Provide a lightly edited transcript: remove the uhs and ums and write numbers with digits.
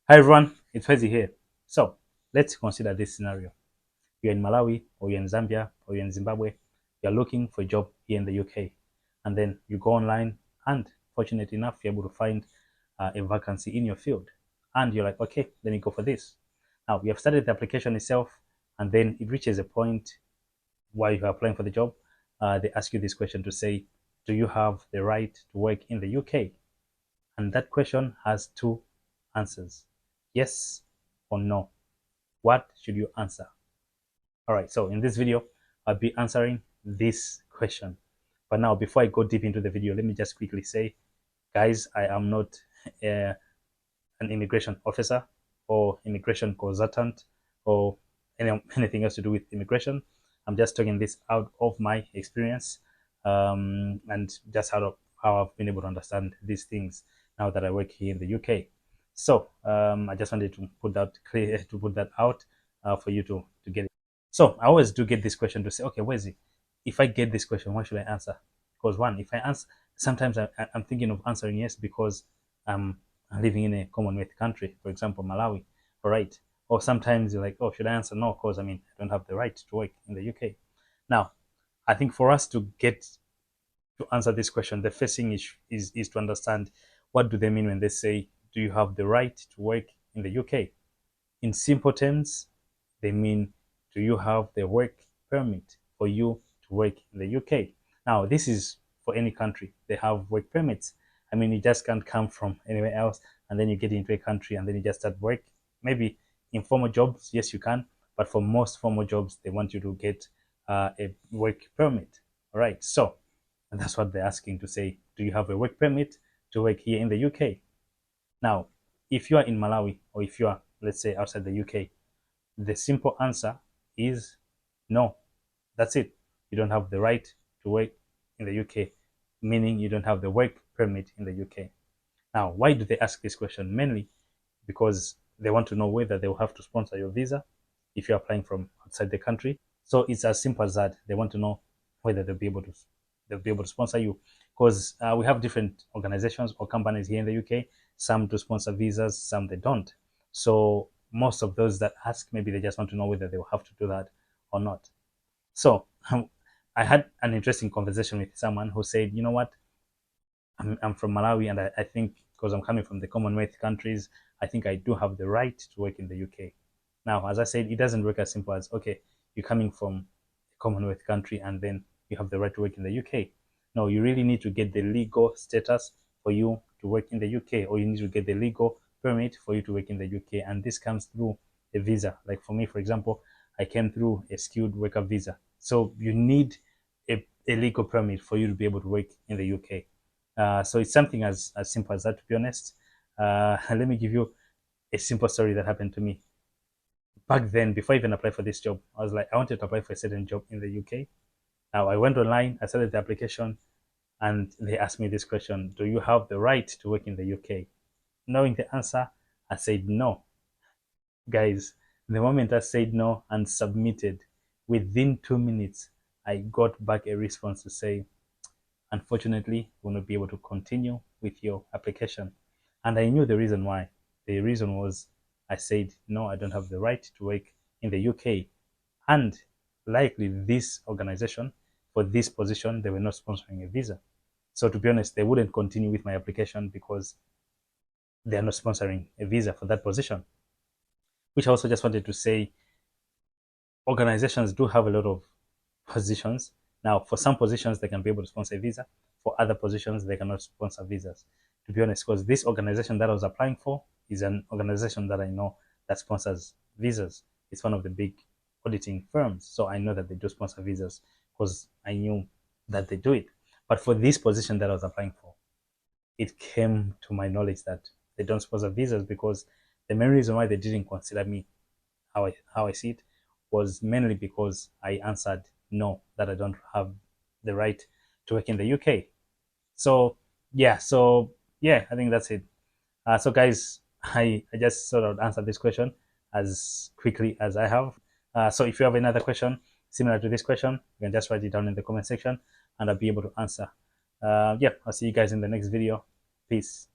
Hi everyone, it's Fezi here. So let's consider this scenario. You're in Malawi, or you're in Zambia, or you're in Zimbabwe. You're looking for a job here in the UK. And then you go online and fortunate enough, you're able to find a vacancy in your field. And you're like, okay, let me go for this. Now you have started the application itself, and then it reaches a point while you're applying for the job. They ask you this question to say, do you have the right to work in the UK? And that question has two answers, yes or no. What should you answer? All right, so in this video, I'll be answering this question. But now, before I go deep into the video, let me just quickly say, guys, I am not an immigration officer or immigration consultant or anything else to do with immigration. I'm just talking this out of my experience and just out of how I've been able to understand these things now that I work here in the UK. So I just wanted to put that clear, to put that out for you to get it. So I always do get this question to say, okay, where's it? If I get this question, what should I answer? Because one, if I answer, sometimes I'm thinking of answering yes because I'm living in a Commonwealth country, for example, Malawi, all right? Or sometimes you're like, oh, should I answer no? Because I mean, I don't have the right to work in the UK. Now, I think for us to get to answer this question, the first thing is to understand what do they mean when they say, do you have the right to work in the UK? In simple terms, they mean, do you have the work permit for you to work in the UK? Now, this is for any country. They have work permits. I mean, you just can't come from anywhere else and then you get into a country and then you just start work. Maybe informal jobs, yes, you can. But for most formal jobs, they want you to get a work permit. All right. So, and that's what they're asking to say, do you have a work permit to work here in the UK? Now, if you are in Malawi or if you are, let's say, outside the UK, the simple answer is no. That's it. You don't have the right to work in the UK, meaning you don't have the work permit in the UK. Now, why do they ask this question? Mainly because they want to know whether they will have to sponsor your visa if you're applying from outside the country. So it's as simple as that. They want to know whether they'll be able to sponsor you, because we have different organizations or companies here in the UK. Some do sponsor visas, some they don't. So most of those that ask, maybe they just want to know whether they will have to do that or not. So I had an interesting conversation with someone who said, you know what, I'm from Malawi, and I think because I'm coming from the Commonwealth countries, I think I do have the right to work in the UK. Now, as I said, it doesn't work as simple as, okay, you're coming from a Commonwealth country and then you have the right to work in the UK. No, you really need to get the legal status for you to work in the UK, or you need to get the legal permit for you to work in the UK. And this comes through a visa. Like for me, for example, I came through a skilled worker visa. So you need a legal permit for you to be able to work in the UK. So it's something as simple as that, to be honest. Let me give you a simple story that happened to me. Back then, before I even applied for this job, I was like, I wanted to apply for a certain job in the UK. Now, I went online, I started the application, and they asked me this question: do you have the right to work in the UK? Knowing the answer, I said no. Guys, the moment I said no and submitted, within 2 minutes, I got back a response to say, unfortunately, will not be able to continue with your application. And I knew the reason why. The reason was I said, no, I don't have the right to work in the UK. And likely this organization, for this position, they were not sponsoring a visa. So to be honest, they wouldn't continue with my application because they are not sponsoring a visa for that position. Which I also just wanted to say, organizations do have a lot of positions. Now, for some positions, they can be able to sponsor a visa. For other positions, they cannot sponsor visas. To be honest, because this organization that I was applying for is an organization that I know that sponsors visas. It's one of the big auditing firms. So I know that they do sponsor visas because I knew that they do it. But for this position that I was applying for, it came to my knowledge that they don't sponsor visas, because the main reason why they didn't consider me, how I see it, was mainly because I answered no, that I don't have the right to work in the UK. So yeah, I think that's it. So guys, I just sort of answered this question as quickly as I have. So if you have another question similar to this question, you can just write it down in the comment section and I'll be able to answer. Yeah, I'll see you guys in the next video. Peace.